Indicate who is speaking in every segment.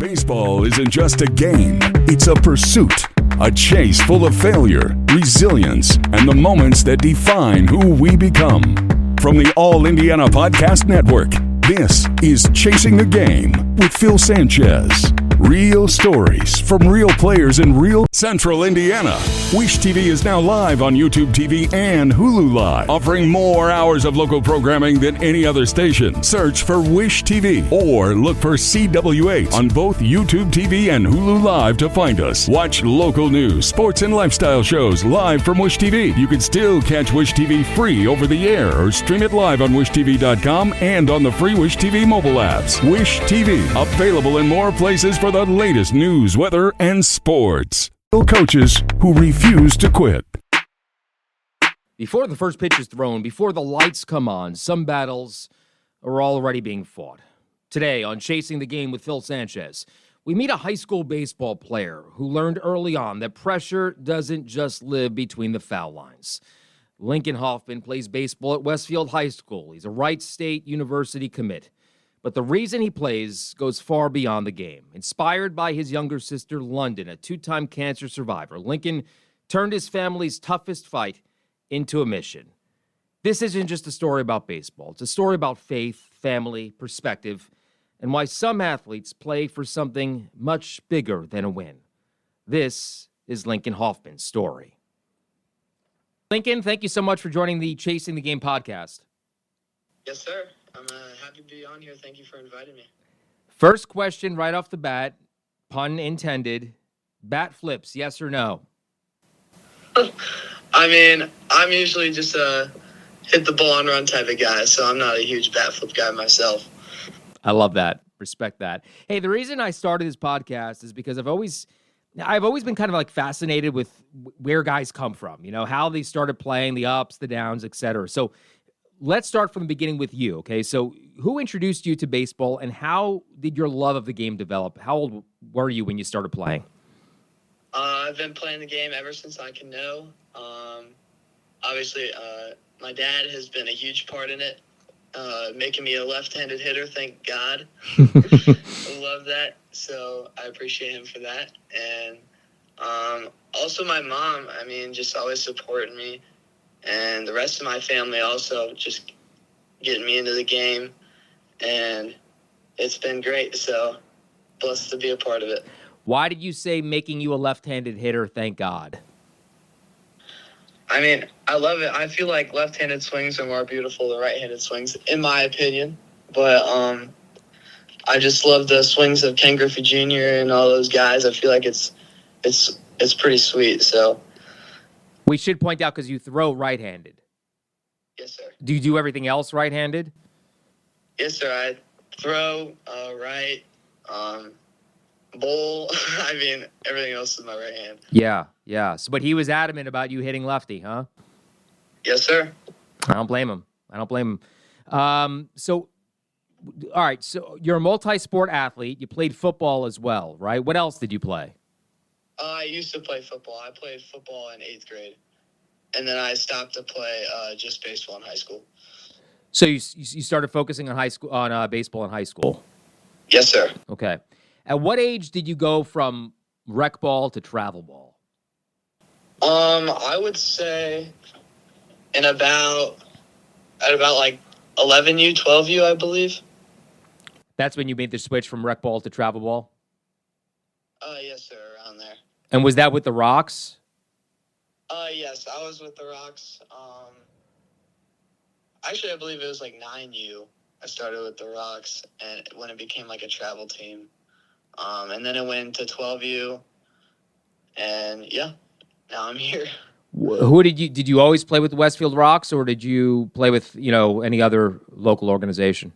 Speaker 1: Baseball isn't just a game, it's a pursuit. A chase full of failure, resilience, and the moments that define who we become. From the All Indiana Podcast Network, this is Chasing the Game with Phil Sanchez. Real stories from real players in real Central Indiana. Wish TV is now live on YouTube TV and Hulu Live, offering more hours of local programming than any other station. Search for Wish TV or look for CW8 on both YouTube TV and Hulu Live to find us. Watch local news, sports, and lifestyle shows live from Wish TV. You can still catch Wish TV free over the air or stream it live on wishtv.com and on the free Wish TV mobile apps. Wish TV, available in more places for the latest news, weather, and sports. Coaches who refuse to quit.
Speaker 2: Before the first pitch is thrown, before the lights come on, some battles are already being fought. Today on Chasing the Game with Phil Sanchez, we meet a high school baseball player who learned early on that pressure doesn't just live between the foul lines. Londyn Hoffman plays baseball at Westfield High School. He's a Wright State University commit. But the reason he plays goes far beyond the game. Inspired by his younger sister, Londyn, a two-time cancer survivor, Londyn turned his family's toughest fight into a mission. This isn't just a story about baseball. It's a story about faith, family, perspective, and why some athletes play for something much bigger than a win. This is Londyn Hoffman's story. Londyn, thank you so much for joining the Chasing the Game podcast.
Speaker 3: Yes, sir. I'm happy to be on here. Thank you for inviting me.
Speaker 2: First question right off the bat, pun intended. Bat flips, yes or no?
Speaker 3: I mean, I'm usually just a hit the ball and run type of guy, so I'm not a huge bat flip guy myself.
Speaker 2: I love that. Respect that. Hey, the reason I started this podcast is because I've always been kind of like fascinated with where guys come from, you know, how they started playing, the ups, the downs, et cetera. So let's start from the beginning with you, okay? So who introduced you to baseball, and how did your love of the game develop? How old were you when you started playing?
Speaker 3: I've been playing the game ever since I can know. Obviously, my dad has been a huge part in it, making me a left-handed hitter, thank God. I love that, so I appreciate him for that. And also my mom, I mean, just always supporting me. And the rest of my family also just getting me into the game. And it's been great, so blessed to be a part of it.
Speaker 2: Why did you say making you a left-handed hitter, thank God?
Speaker 3: I mean, I love it. I feel like left-handed swings are more beautiful than right-handed swings, in my opinion. But I just love the swings of Ken Griffey Jr. and all those guys. I feel like it's pretty sweet, so.
Speaker 2: We should point out, because you throw right-handed.
Speaker 3: Yes, sir.
Speaker 2: Do you do everything else right-handed?
Speaker 3: Yes, sir. I throw, right, bowl. I mean, everything else is my right hand.
Speaker 2: Yeah. So, but he was adamant about you hitting lefty, huh?
Speaker 3: Yes, sir.
Speaker 2: I don't blame him. So, all right. So you're a multi-sport athlete. You played football as well, right? What else did you play?
Speaker 3: I used to play football. I played football in 8th grade, and then I stopped to play just baseball in high school.
Speaker 2: So you started focusing on baseball in high school?
Speaker 3: Yes, sir.
Speaker 2: Okay. At what age did you go from rec ball to travel ball?
Speaker 3: I would say at about like 11U, 12U, I believe.
Speaker 2: That's when you made the switch from rec ball to travel ball?
Speaker 3: Yes, sir, around there.
Speaker 2: And was that with the Rocks?
Speaker 3: Yes, I was with the Rocks. Actually, I believe it was like 9U. I started with the Rocks, and when it became like a travel team. And then it went into 12U, and yeah, now I'm here.
Speaker 2: Did you always play with the Westfield Rocks, or did you play with, any other local organization?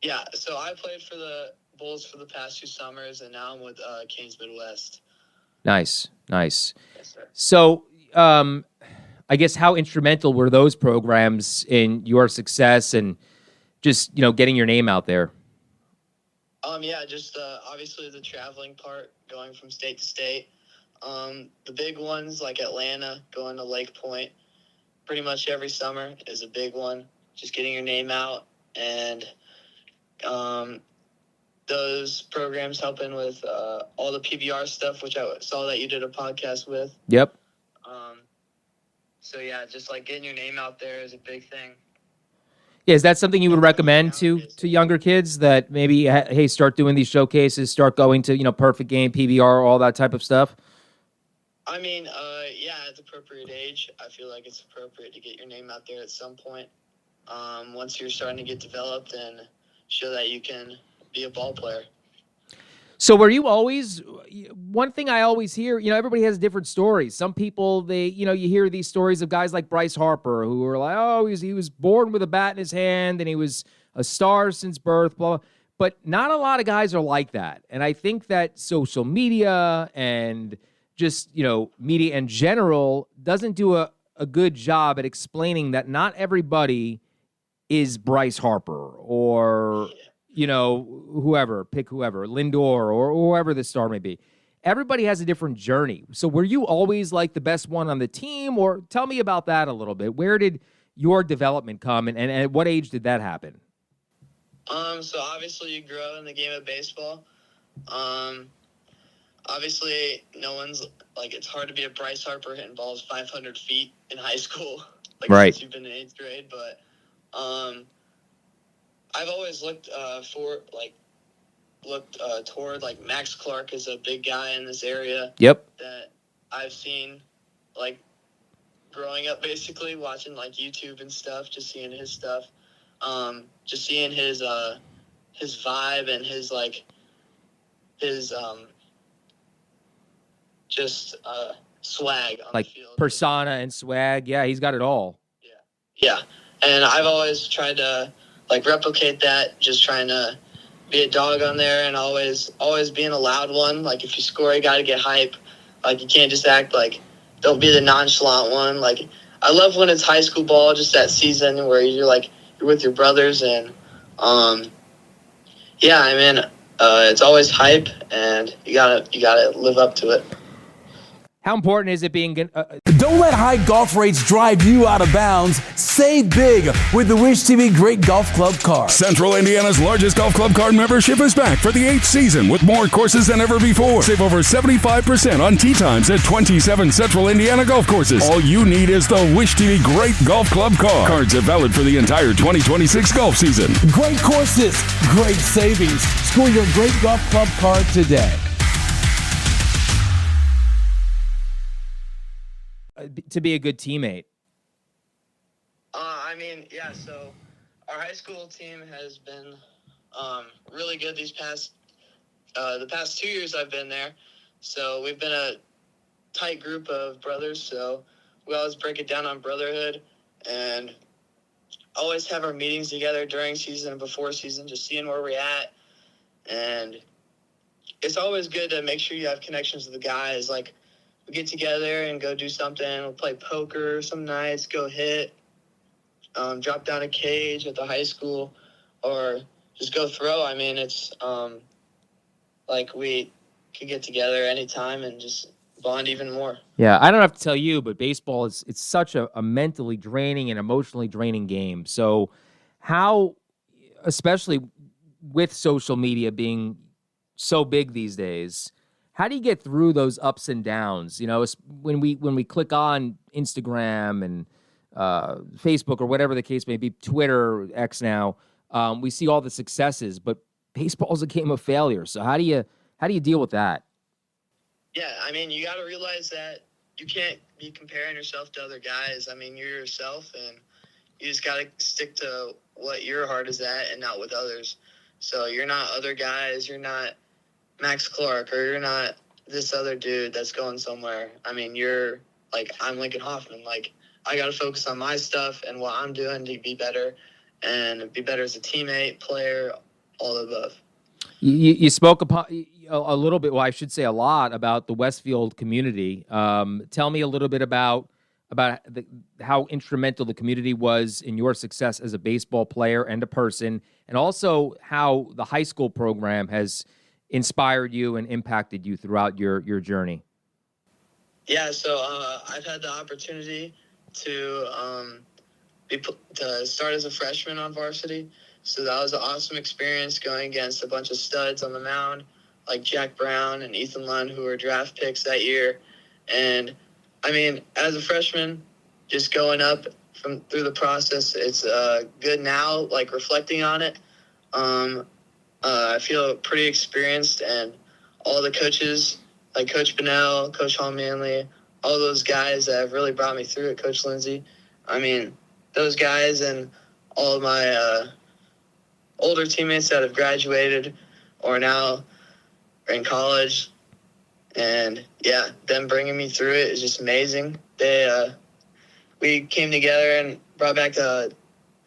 Speaker 3: Yeah, so I played for the Bulls for the past 2 summers, and now I'm with Canes Midwest.
Speaker 2: Nice.
Speaker 3: Yes, sir.
Speaker 2: So, I guess how instrumental were those programs in your success and just, getting your name out there?
Speaker 3: Yeah, just obviously the traveling part, going from state to state. The big ones like Atlanta, going to Lake Point, pretty much every summer is a big one. Just getting your name out and those programs helping with all the PBR stuff, which I saw that you did a podcast with.
Speaker 2: Yep.
Speaker 3: So yeah, just like getting your name out there is a big thing.
Speaker 2: Yeah, is that something you would recommend to younger kids, that maybe, hey, start doing these showcases, start going to, Perfect Game, PBR, all that type of stuff?
Speaker 3: I mean, yeah, at the appropriate age, I feel like it's appropriate to get your name out there at some point. Once you're starting to get developed and show that you can be a ball player.
Speaker 2: So were you always, one thing I always hear, everybody has different stories. Some people, you hear these stories of guys like Bryce Harper, who were like, oh, he was born with a bat in his hand and he was a star since birth, blah, blah. But not a lot of guys are like that. And I think that social media and just, media in general doesn't do a good job at explaining that not everybody is Bryce Harper or, whoever, Lindor or whoever the star may be. Everybody has a different journey. So were you always like the best one on the team, or tell me about that a little bit? Where did your development come, and at what age did that happen?
Speaker 3: So obviously you grow in the game of baseball. Obviously no one's like, it's hard to be a Bryce Harper hitting balls 500 feet in high school,
Speaker 2: Right.
Speaker 3: Since you've been in 8th grade, but I've always looked toward like Max Clark is a big guy in this area.
Speaker 2: Yep.
Speaker 3: That I've seen like growing up, basically watching like YouTube and stuff, just seeing his stuff, just seeing his vibe and his swag on
Speaker 2: like
Speaker 3: the field.
Speaker 2: Persona and swag. Yeah, he's got it all.
Speaker 3: Yeah. And I've always tried to replicate that, just trying to be a dog on there and always being a loud one. Like if you score, you got to get hype. Like you can't just act like, don't be the nonchalant one. Like I love when it's high school ball, just that season where you're with your brothers and yeah, I mean, it's always hype and you gotta live up to it.
Speaker 2: How important is it being...
Speaker 4: Don't let high golf rates drive you out of bounds. Save big with the Wish TV Great Golf Club card.
Speaker 1: Central Indiana's largest golf club card membership is back for the 8th season with more courses than ever before. Save over 75% on tee times at 27 Central Indiana golf courses. All you need is the Wish TV Great Golf Club card. Cards are valid for the entire 2026 golf season.
Speaker 4: Great courses, great savings. Score your Great Golf Club card today.
Speaker 2: To be a good teammate?
Speaker 3: I mean, yeah, so our high school team has been really good the past 2 years I've been there. So we've been a tight group of brothers, so we always break it down on brotherhood and always have our meetings together during season and before season, just seeing where we're at. And it's always good to make sure you have connections with the guys. Like, we get together and go do something. We'll play poker some nights, go hit, drop down a cage at the high school, or just go throw. I mean, it's we can get together anytime and just bond even more.
Speaker 2: Yeah, I don't have to tell you, but baseball it's such a mentally draining and emotionally draining game. So how, especially with social media being so big these days, how do you get through those ups and downs? When we click on Instagram and Facebook or whatever the case may be, Twitter, X now, we see all the successes, but baseball's a game of failure. So how do you deal with that?
Speaker 3: Yeah, I mean, you got to realize that you can't be comparing yourself to other guys. I mean, you're yourself, and you just got to stick to what your heart is at and not with others. So you're not other guys. You're not Max Clark, or you're not this other dude that's going somewhere. I mean, you're I'm Lincoln Hoffman. I got to focus on my stuff and what I'm doing to be better and be better as a teammate, player, all the above.
Speaker 2: You spoke upon a little bit, well, I should say a lot, about the Westfield community. Tell me a little bit about how instrumental the community was in your success as a baseball player and a person, and also how the high school program has inspired you and impacted you throughout your journey.
Speaker 3: Yeah, so I've had the opportunity to start as a freshman on varsity. So that was an awesome experience going against a bunch of studs on the mound, like Jack Brown and Ethan Lund, who were draft picks that year. And, I mean, as a freshman, just going up through the process, it's good now, like reflecting on it. I feel pretty experienced, and all the coaches, like Coach Bennell, Coach Hall Manley, all those guys that have really brought me through it, Coach Lindsay. I mean, those guys and all of my older teammates that have graduated or now are in college. And, yeah, them bringing me through it is just amazing. We came together and brought back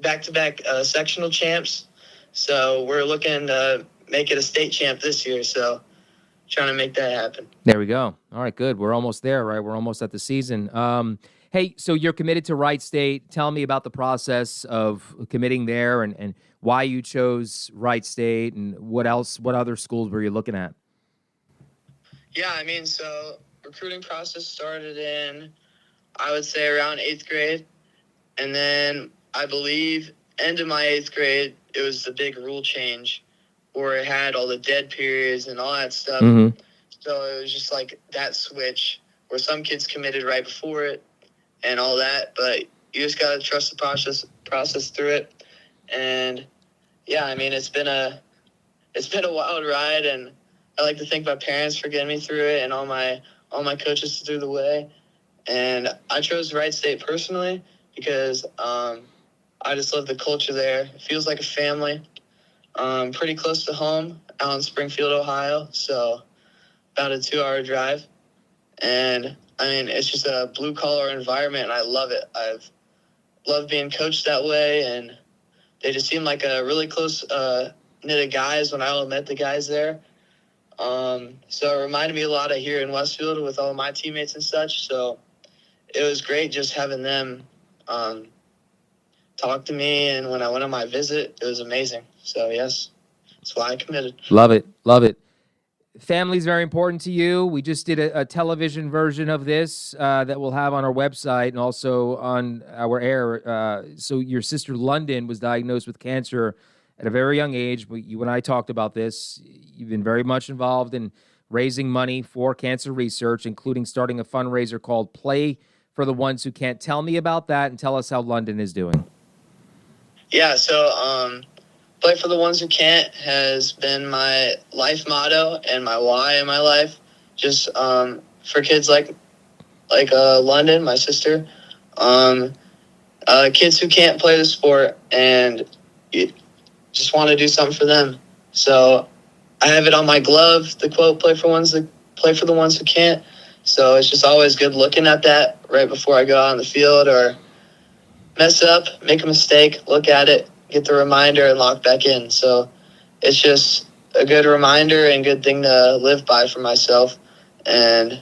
Speaker 3: back-to-back sectional champs. So we're looking to make it a state champ this year. So trying to make that happen.
Speaker 2: There we go. All right, good. We're almost there, right? We're almost at the season. Hey, so you're committed to Wright State. Tell me about the process of committing there and why you chose Wright State and what other schools were you looking at?
Speaker 3: Yeah, I mean, so recruiting process started in, I would say, around 8th grade. And then I believe end of my 8th grade, it was the big rule change where it had all the dead periods and all that stuff.
Speaker 2: Mm-hmm.
Speaker 3: So it was just like that switch where some kids committed right before it and all that. But you just got to trust the process through it. And, yeah, I mean, it's been a wild ride, and I like to thank my parents for getting me through it and all my coaches through the way. And I chose Wright State personally because I just love the culture there. It feels like a family. Pretty close to home out in Springfield, Ohio, so about a 2-hour drive. And, I mean, it's just a blue-collar environment, and I love it. I've loved being coached that way, and they just seem like a really close knit of guys when I all met the guys there. So it reminded me a lot of here in Westfield with all my teammates and such. So it was great just having them talk to me. And when I went on my visit, it was amazing. So, yes, that's why I committed.
Speaker 2: Love it. Love it. Family's very important to you. We just did a television version of this that we'll have on our website and also on our air. So your sister Londyn was diagnosed with cancer at a very young age. You and I talked about this. You've been very much involved in raising money for cancer research, including starting a fundraiser called Play for the Ones Who Can't. Tell me about that and tell us how Londyn is doing.
Speaker 3: Yeah, so Play for the Ones Who Can't has been my life motto and my why in my life. Just for kids like Londyn, my sister, kids who can't play the sport and just want to do something for them. So I have it on my glove, the quote, play for the ones who can't. So it's just always good looking at that right before I go out on the field or mess up, make a mistake, look at it, get the reminder, and lock back in. So it's just a good reminder and good thing to live by for myself. And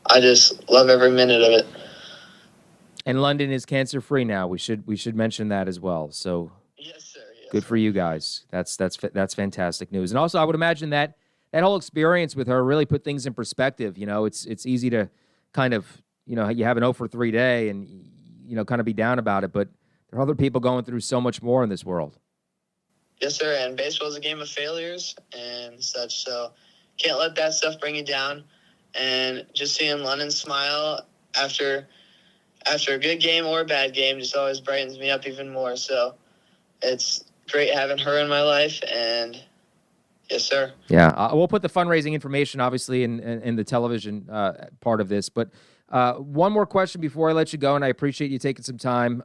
Speaker 3: I just love every minute of it.
Speaker 2: And Londyn is cancer-free now. We should mention that as well. So
Speaker 3: yes, sir. Yes,
Speaker 2: good for you guys. That's fantastic news. And also, I would imagine that whole experience with her really put things in perspective. You know, it's easy to kind of, you know, you have an 0 for 3 day and, you know, kind of be down about it. But there are other people going through so much more in this world.
Speaker 3: Yes, sir. And baseball is a game of failures and such. So can't let that stuff bring you down. And just seeing Londyn smile after a good game or a bad game just always brightens me up even more. So it's great having her in my life. And yes, sir.
Speaker 2: Yeah, we'll put the fundraising information, obviously, in the television part of this. But one more question before I let you go, and I appreciate you taking some time.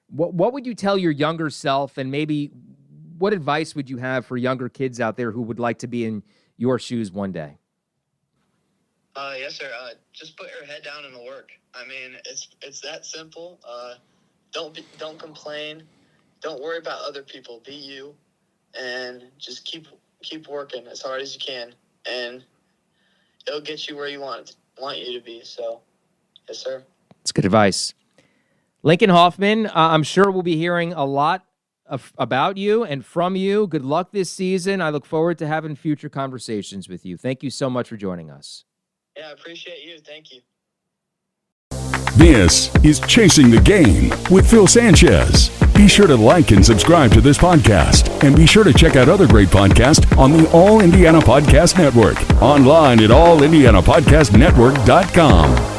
Speaker 2: What would you tell your younger self, and maybe what advice would you have for younger kids out there who would like to be in your shoes one day?
Speaker 3: Yes, sir. Just put your head down and work. I mean, it's that simple. Don't complain. Don't worry about other people. Be you, and just keep working as hard as you can, and it'll get you where you want you to be. So, yes, sir.
Speaker 2: That's good advice. Lincoln Hoffman, I'm sure we'll be hearing a lot about you and from you. Good luck this season. I look forward to having future conversations with you. Thank you so much for joining us.
Speaker 3: Yeah, I appreciate you. Thank you.
Speaker 1: This is Chasing the Game with Phil Sanchez. Be sure to like and subscribe to this podcast, and be sure to check out other great podcasts on the All Indiana Podcast Network, online at allindianapodcastnetwork.com.